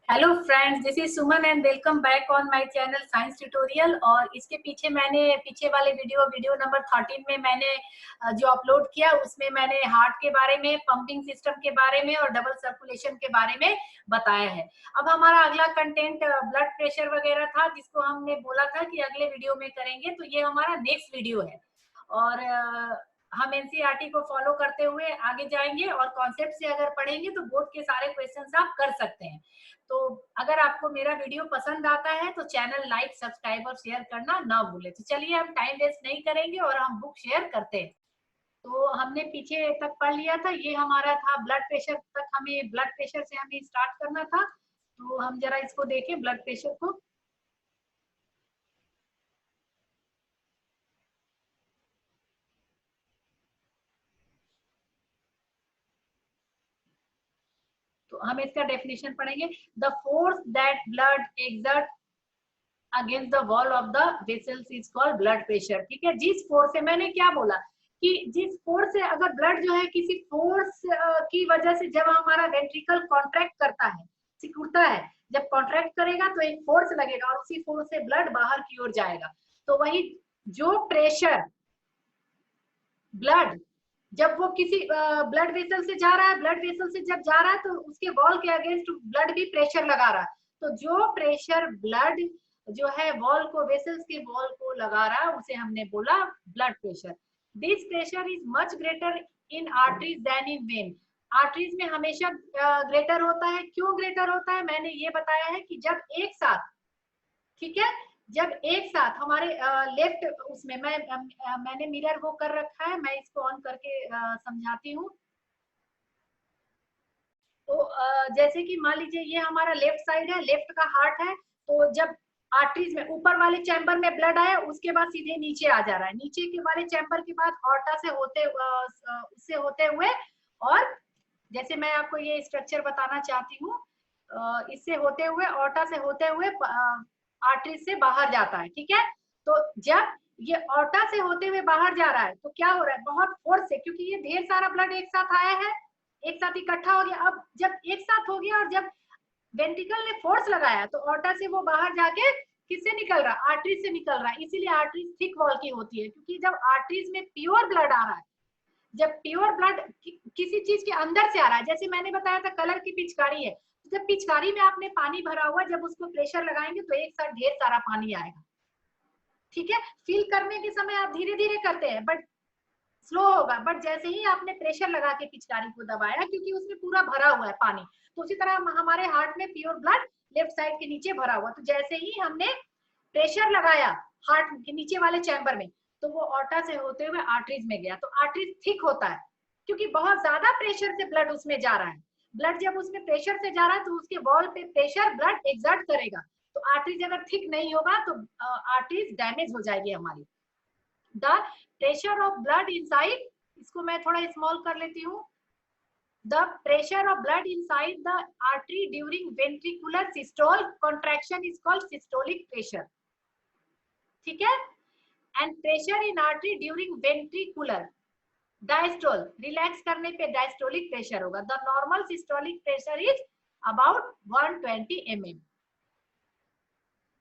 Hello friends, this is Suman and welcome back on my channel science tutorial. और इसके पीछे मैंने पीछे वाले वीडियो नंबर 13 में मैंने जो अपलोड किया उसमें मैंने हार्ट के बारे में, पंपिंग सिस्टम के बारे में और डबल सर्कुलेशन के बारे में बताया है। अब हमारा अगला कंटेंट ब्लड प्रेशर वगैरह था, जिसको हमने बोला था कि अगले वीडियो में करेंगे, तो ये हमारा नेक्स्ट वीडियो है। और हम एनसीईआरटी को फॉलो करते हुए आगे जाएंगे और कॉन्सेप्ट से अगर पढ़ेंगे तो बोर्ड के सारे क्वेश्चंस आप कर सकते हैं। तो अगर आपको मेरा वीडियो पसंद आता है तो चैनल लाइक, सब्सक्राइब और शेयर करना ना भूलें। तो चलिए हम टाइम वेस्ट नहीं करेंगे और हम बुक शेयर करते हैं। तो हमने पीछे तक पढ़ लिया था, ये हमारा था ब्लड प्रेशर तक, हमें ब्लड प्रेशर से हमें स्टार्ट करना था। तो हम जरा इसको देखें ब्लड प्रेशर को। तो हम इसका डेफिनेशन पढ़ेंगे। The force that blood exert against the wall of the vessels is called blood pressure. ठीक है, जिस फोर्स से, मैंने क्या बोला कि जिस फोर्स से अगर ब्लड जो है किसी फोर्स की वजह से जब हमारा वेंट्रिकल कॉन्ट्रैक्ट करता है, सिकुड़ता है, जब कॉन्ट्रैक्ट करेगा तो एक फोर्स लगेगा और उसी फोर्स से ब्लड बाहर की ओर जाएगा। तो वही जो प्रेशर ब्लड जब वो किसी ब्लड वेसल से जा रहा है, ब्लड वेसल से जब जा रहा है तो उसके वॉल के अगेंस्ट ब्लड भी प्रेशर लगा रहा है। तो जो प्रेशर ब्लड जो है वॉल को, वेसल्स के वॉल को लगा रहा है, उसे हमने बोला blood pressure. This pressure is much greater in arteries than in vein. Arteries में हमेशा ग्रेटर होता है। क्यों ग्रेटर होता है, मैंने ये बताया है कि जब एक साथ, ठीक है, जब एक साथ हमारे लेफ्ट उसमें मैंने मिरर वो कर रखा है, मैं इसको ऑन करके समझाती हूँ। तो जैसे कि मान लीजिए ये हमारा लेफ्ट साइड है, लेफ्ट का हार्ट है। तो जब आर्टरीज में ऊपर वाले चैम्बर में ब्लड आया, उसके बाद सीधे नीचे आ जा रहा है, नीचे के वाले चैम्बर के बाद ऑर्टा से होते उससे होते हुए, और जैसे मैं आपको ये स्ट्रक्चर बताना चाहती हूँ, इससे होते हुए, ऑर्टा से होते हुए आर्टरीज से बाहर जाता है। ठीक है, तो जब ये ऑर्टा से होते हुए बाहर जा रहा है तो क्या हो रहा है, बहुत फोर्स से, क्योंकि ये ढेर सारा ब्लड एक साथ आया है, एक साथ इकट्ठा हो गया। अब जब एक साथ हो गया और जब वेंट्रिकल ने फोर्स लगाया तो ऑर्टा से वो बाहर जाके किससे निकल रहा है, आर्टरीज से निकल रहा है। इसीलिए आर्टरीज थिक वॉल की होती है, क्योंकि जब आर्टरीज में प्योर ब्लड आ रहा है, जब प्योर ब्लड किसी चीज के अंदर से आ रहा है, जैसे मैंने बताया था कलर की पिचकारी है, तो जब पिचकारी में आपने पानी भरा हुआ, जब उसको प्रेशर लगाएंगे तो एक साथ ढेर सारा पानी आएगा। ठीक है, फिल करने के समय आप धीरे धीरे करते हैं, बट स्लो होगा, बट जैसे ही आपने प्रेशर लगा के पिचकारी को दबाया, क्योंकि उसमें पूरा भरा हुआ है पानी, तो उसी तरह हमारे हार्ट में प्योर ब्लड लेफ्ट साइड के नीचे भरा हुआ, तो जैसे ही हमने प्रेशर लगाया हार्ट के नीचे वाले चैम्बर में, तो वो ऑर्टा से होते हुए आर्टरीज में गया। तो आर्टरीज थिक होता है, क्योंकि बहुत ज्यादा प्रेशर से ब्लड उसमें जा रहा है। ब्लड जब उसमें प्रेशर से जा रहा है तो उसके वॉल पे प्रेशर ब्लड एक्सर्ट करेगा। तो आर्टरीज अगर थिक नहीं होगा तो आर्टरीज डैमेज हो जाएगी हमारी। The pressure of blood inside, इसको मैं थोड़ा स्मॉल कर लेती हूँ। The pressure of blood inside the artery during ventricular systole contraction is called systolic pressure. ठीक है, and pressure in artery during ventricular diastole, relax करने पे diastolic pressure होगा। The normal systolic pressure is about 120 mm.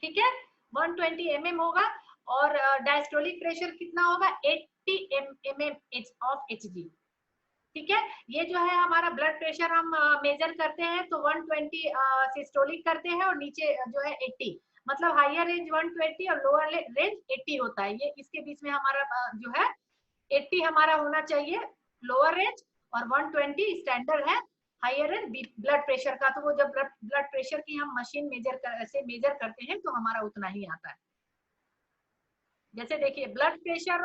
ठीक है, 120 mm होगा। और diastolic pressure कितना होगा, 80 mm of Hg। ठीक है, ये जो है हमारा ब्लड प्रेशर हम मेजर करते हैं तो 120 सिस्टोलिक करते हैं, और नीचे जो है 80, मतलब हायर रेंज 120 और लोअर रेंज 80 होता है। ये इसके बीच में हमारा जो है 80 हमारा होना चाहिए लोअर रेंज, और 120 स्टैंडर्ड है हायर रेंज ब्लड प्रेशर का। तो वो जब ब्लड प्रेशर की हम मशीन मेजर करते हैं तो हमारा उतना ही आता है। जैसे देखिए blood pressure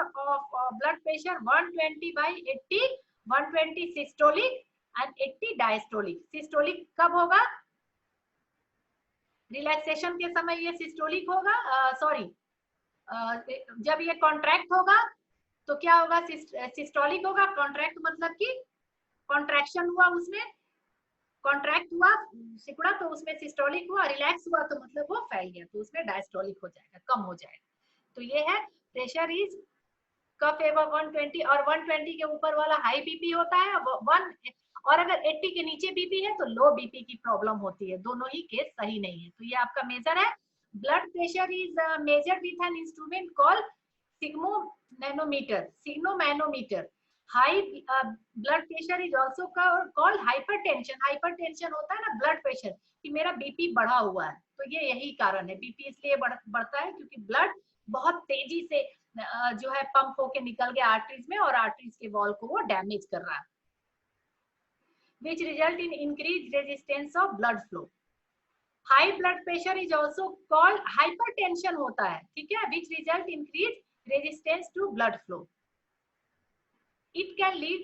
120/80, 120 systolic and 80 diastolic. Systolic कब होगा, रिलैक्सेशन के समय ये सिस्टोलिक होगा, सॉरी जब ये कॉन्ट्रैक्ट होगा तो क्या होगा, सिस्टोलिक होगा। कॉन्ट्रैक्ट मतलब कि कॉन्ट्रैक्शन हुआ, उसमें कॉन्ट्रैक्ट हुआ, सिकुड़ा, तो उसमें सिस्टोलिक हुआ। रिलैक्स हुआ तो मतलब वो फैल गया, तो उसमें डायस्टोलिक हो जाएगा, कम हो जाएगा। तो ये है प्रेशर इज कफ एवर 120, और 120 के ऊपर वाला हाई बीपी होता है। वन और अगर 80 के नीचे बीपी है तो लो बीपी की प्रॉब्लम होती है। दोनों ही केस सही नहीं है। तो ये आपका मेजर है। Blood pressure is measured with an instrument called sphygmomanometer. High blood pressure is also called hypertension. Hypertension होता है ना ब्लड प्रेशर कि मेरा बीपी बढ़ा हुआ है, तो ये यही कारण है। बीपी इसलिए बढ़ता है क्योंकि ब्लड बहुत तेजी से जो है पंप होके निकल गया आर्टरीज में और आर्टरीज के वॉल को वो डैमेज कर रहा है, which result in increased resistance of blood flow. High blood pressure is also called hypertension होता है, ठीक है, which result increased resistance to blood flow. It can lead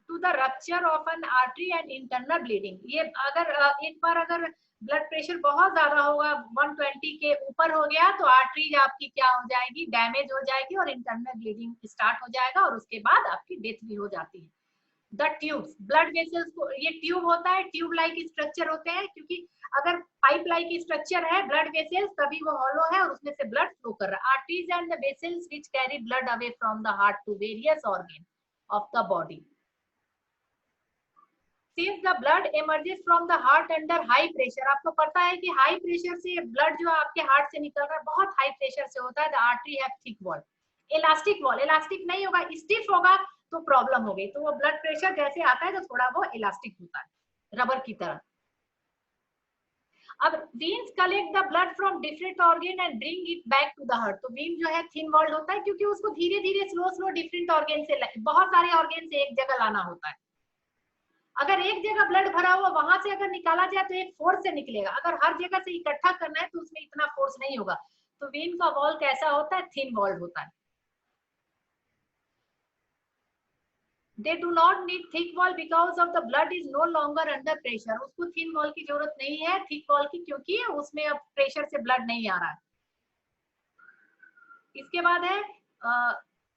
to the rupture of an artery and internal bleeding. ये अगर एक बार अगर blood pressure बहुत ज्यादा होगा 120 के ऊपर हो गया तो आर्टरीज आपकी क्या हो जाएगी, डैमेज हो जाएगी और इंटरनल ब्लीडिंग स्टार्ट हो जाएगा और उसके बाद आपकी डेथ भी हो जाती है। द ट्यूब्स, ब्लड वेसल्स को, ये ट्यूब होता है, ट्यूब लाइक स्ट्रक्चर होते हैं क्योंकि अगर पाइप लाइक स्ट्रक्चर है ब्लड वेसल्स तभी वो हॉलो है और उसमें से ब्लड फ्लो कर रहा है। Arteries and the vessels which carry blood away from the heart to various organ of the body. Since the blood emerges from the heart under high pressure, आपको पता है कि हाई प्रेशर से blood जो आपके हार्ट से निकल रहा है बहुत हाई प्रेशर से होता है। The artery have thick wall. Elastic wall, elastic नहीं होगा, स्टिफ होगा तो प्रॉब्लम हो गई। तो वो ब्लड प्रेशर जैसे आता है तो थोड़ा वो इलास्टिक होता है रबर की तरह। अब veins collect the blood from different organ and bring it back to the heart। तो vein जो है thin walled होता है क्योंकि उसको धीरे धीरे स्लो डिफरेंट ऑर्गन से, बहुत सारे ऑर्गन से एक जगह लाना होता है। अगर एक जगह ब्लड भरा हुआ वहां से अगर निकाला जाए तो एक फोर्स से निकलेगा, अगर हर जगह से इकट्ठा करना है तो उसमें इतना फोर्स नहीं होगा। तो वेन का वॉल कैसा होता है, थिन वॉल्ड होता है। They do not need thick wall because of the blood is no longer under pressure। उसको थिन वॉल की जरूरत नहीं है, थिक वॉल की, क्योंकि उसमें अब प्रेशर से ब्लड नहीं आ रहा है। इसके बाद है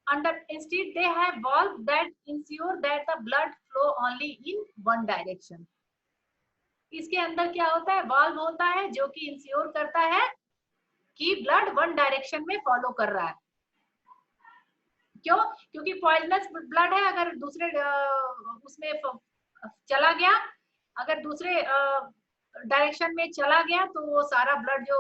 under instead they have valve that ensure that the blood flow only in one direction। इसके अंदर क्या होता है, वाल्व होता है जो कि इंश्योर करता है कि ब्लड वन डायरेक्शन में फॉलो कर रहा है। क्यों? क्योंकि पॉइजनस ब्लड है, अगर दूसरे उसमें चला गया, अगर दूसरे डायरेक्शन में चला गया तो वो सारा ब्लड जो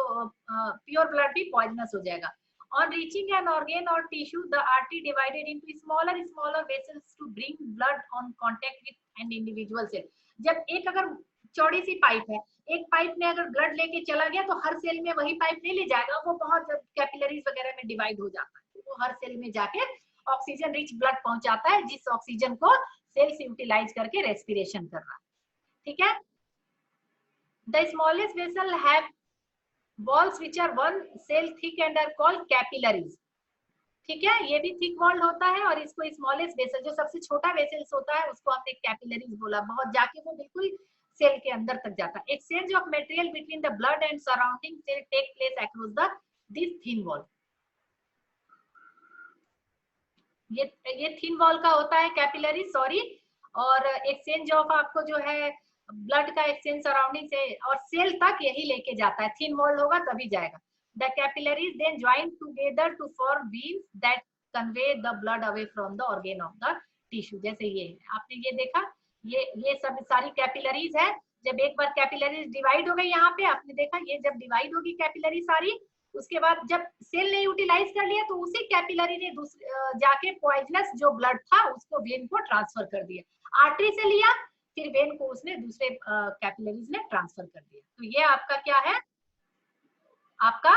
प्योर ब्लड भी पॉइजनस हो जाएगा। On reaching an organ or tissue, the artery divided into smaller vessels to bring blood on contact with an individual cell। जब एक अगर चौड़ी सी पाइप है, एक पाइप में अगर ब्लड लेके चला गया तो हर सेल में वही पाइप नहीं ले जाएगा, वो बहुत कैपिलरीज वगैरह में डिवाइड हो जाता है, वो हर सेल में जाके ऑक्सीजन रिच ब्लड पहुंचाता है, जिस ऑक्सीजन को सेल्स यूटिलाइज करके रेस्पिरेशन कर रहा है। ठीक है। The smallest vessel have walls which are one cell thick and are called capillaries। ठीक है, ये भी थिक वॉल्ड होता है और इसको स्मॉलेस्ट वेसल, जो सबसे छोटा वेसल्स होता है उसको हमने कैपिलरीज बोला, बहुत जाके वो बिल्कुल सेल के अंदर तक जाता है। Exchange of material between the blood and surrounding cell take place across the this thin wall. ये थिन वॉल का होता है कैपिलरी, सॉरी। और एक्सचेंज ऑफ आपको जो है ब्लड का एक्सचेंज सराउंडिंग से और सेल तक यही लेके जाता है, थिन वॉल होगा तभी जाएगा। The capillaries then join together to form veins that convey the blood away from the organ of the tissue. जैसे ये आपने ये देखा, ये सब सारी कैपिलरीज है। जब एक बार कैपिलरीज डिवाइड हो गई, यहाँ पे आपने देखा ये जब डिवाइड होगी कैपिलरी सारी, उसके बाद जब सेल ने यूटिलाइज कर लिया तो उसी कैपिलरी ने जाके पॉइजनस जो ब्लड था उसको वेन को ट्रांसफर कर दिया। आर्टरी से लिया, फिर वेन को उसने दूसरे कैपिलरीज ने ट्रांसफर कर दिया। तो ये आपका क्या है, आपका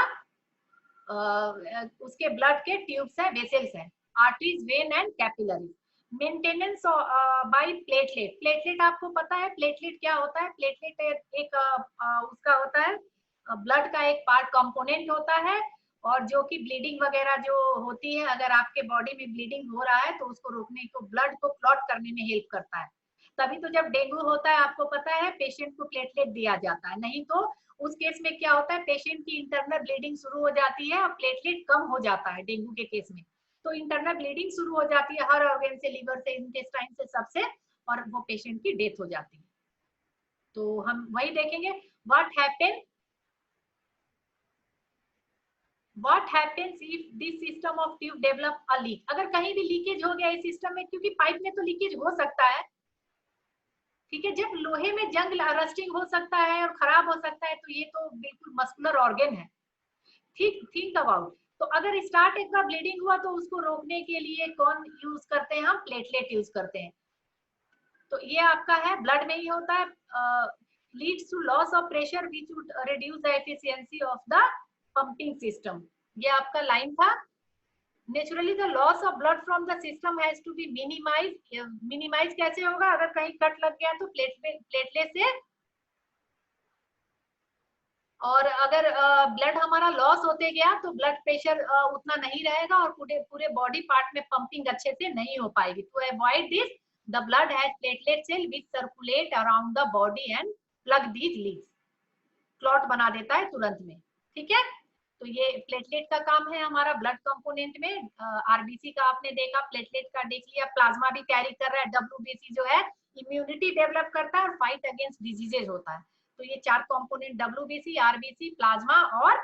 उसके ब्लड के ट्यूब्स है, वेसल्स है, arteries, vein and capillary. Maintenance by platelet. Platelet आपको पता है प्लेटलेट क्या होता है? प्लेटलेट एक उसका होता है ब्लड का एक पार्ट कंपोनेंट होता है, और जो कि ब्लीडिंग वगैरह जो होती है, अगर आपके बॉडी में ब्लीडिंग हो रहा है तो उसको रोकने को, ब्लड को क्लॉट करने में हेल्प करता है। तभी तो जब डेंगू होता है आपको पता है पेशेंट को प्लेटलेट दिया जाता है, नहीं तो उस केस में क्या होता है, पेशेंट की इंटरनल ब्लीडिंग शुरू हो जाती है और प्लेटलेट कम हो जाता है डेंगू के केस में। तो इंटरनल ब्लीडिंग शुरू हो जाती है हर ऑर्गन से, लिवर से, इंटेस्टाइन से, सबसे, और वो पेशेंट की डेथ हो जाती है। तो हम वही देखेंगे what happens if this system of tube develop a leak. अगर कहीं भी लीकेज हो गया इस सिस्टम में, क्योंकि पाइप में तो लीकेज हो सकता है, ठीक है, जब लोहे में जंग रस्टिंग हो सकता है और खराब हो सकता है तो ये तो बिल्कुल मस्कुलर ऑर्गन है। ठीक, थिंक अबाउट। तो अगर स्टार्ट एक बार ब्लीडिंग हुआ तो उसको रोकने के लिए कौन यूज करते हैं? हम प्लेटलेट यूज करते हैं। तो ये आपका है ब्लड में ही होता है। Leads to loss of pressure which would reduce the efficiency of the pumping system. ये आपका लाइन था। Naturally the loss of blood from the system has to be minimize. Minimize कैसे होगा? अगर कहीं कट लग गया तो प्लेटलेट से, और अगर ब्लड हमारा लॉस होते गया तो ब्लड प्रेशर उतना नहीं रहेगा और पूरे पूरे बॉडी पार्ट में पंपिंग अच्छे से नहीं हो पाएगी। To avoid this the blood has platelet cell which circulate around the body and plug these leads. Clot बना देता है तुरंत में। ठीक है, तो ये प्लेटलेट का काम है हमारा ब्लड कंपोनेंट में। आरबीसी का आपने देखा, प्लेटलेट का देख लिया, प्लाज्मा भी कैरी कर रहा है, डब्ल्यूबीसी जो है इम्यूनिटी डेवलप करता है और फाइट अगेंस्ट डिजीजेज होता है। तो ये चार कंपोनेंट डब्ल्यूबीसी, आरबीसी, प्लाज्मा और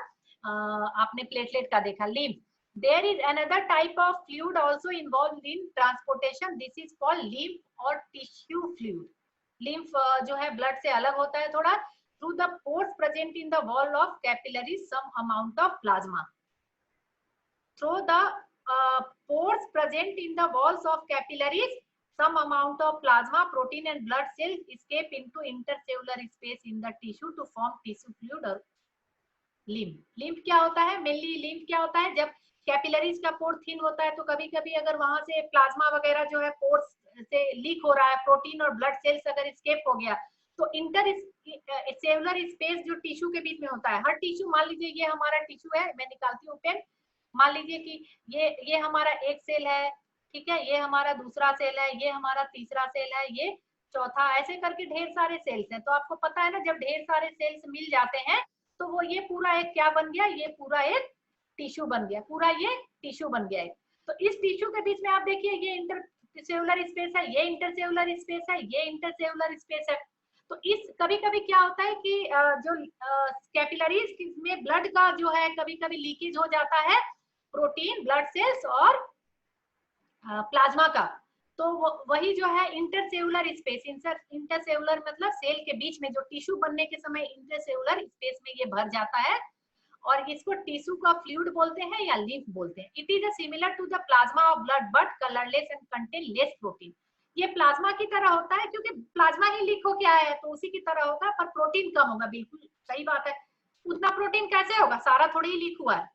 आपने प्लेटलेट का देखा, lymph. There is another type of fluid also involved in transportation. This is called lymph or tissue fluid. Lymph जो है ब्लड से अलग होता है थोड़ा। Through the pores present in the wall of capillaries, some amount of plasma. Through the pores present in the walls of capillaries, some amount of plasma, protein and blood cells escape into intercellular space in the tissue to form tissue fluid or lymph. Lymph क्या होता है? Mainly lymph क्या होता है? जब capillaries का पोर thin होता है तो कभी कभी अगर वहां से प्लाज्मा वगैरह जो है पोर्स से लीक हो रहा है, प्रोटीन और ब्लड सेल्स अगर स्केप हो गया तो इंटर सेलुलर स्पेस जो टिश्यू के बीच में होता है, हर टिश्यू, मान लीजिए ये हमारा टिश्यू है, मैं निकालती हूँ पेन। मान लीजिए कि ये हमारा एक सेल है, ठीक है, ये हमारा दूसरा सेल है, ये हमारा तीसरा सेल है, ये चौथा, ऐसे करके ढेर सारे सेल्स हैं। तो आपको पता है ना, जब ढेर सारे सेल्स मिल जाते हैं तो वो ये पूरा एक क्या बन गया? ये पूरा एक टिश्यू बन गया, पूरा ये टिश्यू बन गया है। तो इस टिश्यू के बीच में आप देखिए ये इंटरसेलुलर स्पेस है, ये इंटरसेलुलर स्पेस है, ये इंटरसेलुलर स्पेस है। तो इस कभी कभी क्या होता है कि जो कैपिलरीज में ब्लड का जो है कभी कभी लीकेज हो जाता है, प्रोटीन, ब्लड सेल्स और प्लाज्मा का। तो वही जो है इंटरसेलुलर स्पेस, इंटरसेलुलर मतलब सेल के बीच में जो टिश्यू बनने के समय इंटरसेलुलर स्पेस में ये भर जाता है और इसको टिश्यू का फ्लूइड बोलते हैं या लिम्फ बोलते हैं। It is similar to the plasma of blood but colourless and contain less protein. ये प्लाज्मा की तरह होता है क्योंकि प्लाज्मा ही लीक होके आया है तो उसी की तरह होगा, पर प्रोटीन कम होगा। बिल्कुल सही बात है, उतना प्रोटीन कैसे होगा? सारा थोड़ी ही लीक हुआ है,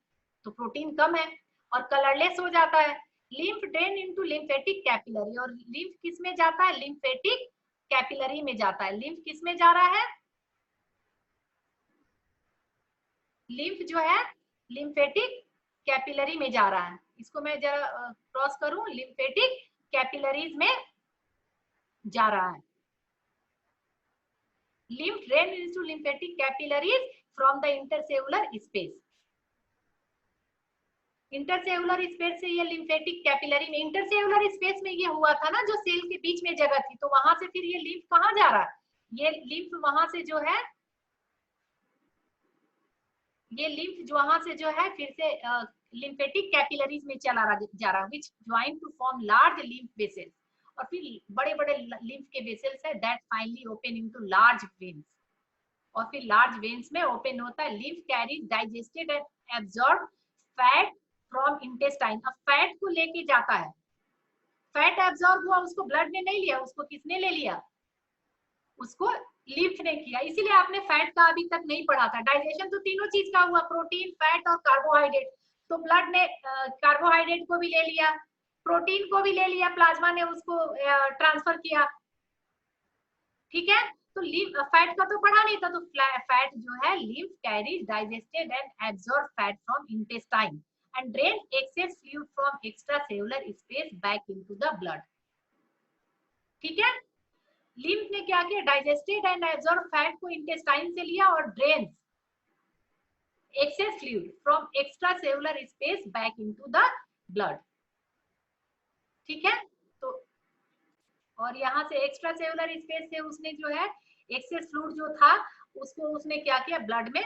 तो प्रोटीन कम है और कलरलेस हो जाता है। Lymph drain into lymphatic capillary, और लिम्फ किस में जाता है? लिम्फेटिक कैपिलरी में जाता है। लिम्फ किस में जा रहा है? लिम्फ जो है लिम्फेटिक कैपिलरी में जा रहा है। इसको मैं जरा क्रॉस करूं, लिम्फेटिक कैपिलरीज में जा रहा है। lymph drain into lymphatic capillaries from the intercellular space. Intercellular space से ये लिम्फेटिक कैपिलरी में, इंटरसेलुलर स्पेस में ये हुआ था ना जो सेल के बीच में जगह थी, तो वहां से फिर ये लिम्फ कहाँ जा रहा है? ये लिम्फ वहां से जो है, ये लिम्फ वहां से जो है फिर से लिम्फेटिक कैपिलरीज में चला जा रहा है, which join to form large lymph vessels. और फिर बड़े बड़े लिम्फ के वेसल्स है that finally open into large veins, और फिर लार्ज वेन्स में ओपन होता है। Lymph carries digested and absorb fat from intestine. अब फैट को लेके जाता है, फैट एब्जॉर्ब हुआ, उसको ब्लड ने नहीं लिया, उसको किसने ले लिया? उसको लिम्फ ने किया। इसीलिए आपने फैट का अभी तक नहीं पढ़ा था। डाइजेशन तो तीनों चीज का हुआ, प्रोटीन, फैट और कार्बोहाइड्रेट। तो ब्लड ने कार्बोहाइड्रेट को भी ले लिया, प्रोटीन को भी ले लिया, प्लाज्मा ने उसको ट्रांसफर किया। ठीक है, तो फैट का तो पढ़ा नहीं था। तो फैट जो है, lymph carries digested and absorb fat from intestine and drain excess fluid from extracellular space back into the blood. ठीक है, लिम्फ ने क्या किया? डाइजेस्टेड एंड एब्जॉर्ब फैट को इंटेस्टाइन से लिया और drain excess fluid from extracellular space back into the blood. ठीक है, तो और यहाँ से एक्स्ट्रा सेलुलर स्पेस से उसने जो है एक्सेस फ्लूइड जो था उसको उसने क्या किया? ब्लड में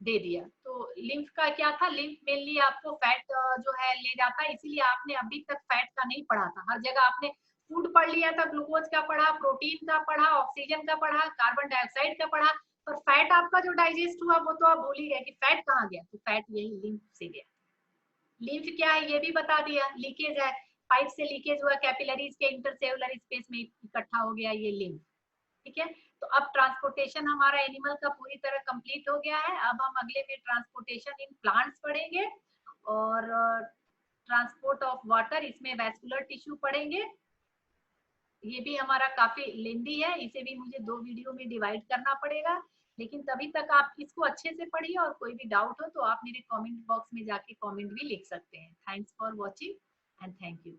दे दिया। तो लिम्फ का क्या था? लिम्फ मेनली आपको फैट जो है ले जाता है, इसीलिए आपने अभी तक फैट का नहीं पढ़ा था। हर जगह आपने फूड पढ़ लिया था, ग्लूकोज का पढ़ा, प्रोटीन का पढ़ा, ऑक्सीजन का पढ़ा, कार्बन डाइऑक्साइड का पढ़ा, पर फैट आपका जो डाइजेस्ट हुआ वो तो आप भूल ही गए कि फैट कहाँ गया, तो फैट यही लिम्फ से गया। लिम्फ क्या है ये भी बता दिया, लीकेज है, पाइप से लीकेज हुआ, कैपिलरीज के इंटरसेलुलर स्पेस में इकट्ठा हो गया ये लिम्फ। ठीक है, तो अब ट्रांसपोर्टेशन हमारा एनिमल का पूरी तरह कंप्लीट हो गया है। अब हम अगले में ट्रांसपोर्टेशन इन प्लांट्स पढ़ेंगे, और ट्रांसपोर्ट ऑफ वाटर, इसमें वैस्कुलर टिश्यू पढ़ेंगे। ये भी हमारा काफी लेंदी है, इसे भी मुझे 2 वीडियो में डिवाइड करना पड़ेगा, लेकिन तभी तक आप इसको अच्छे से पढ़िए, और कोई भी डाउट हो तो आप मेरे कमेंट बॉक्स में जाके कमेंट भी लिख सकते हैं। Thanks for watching and thank you.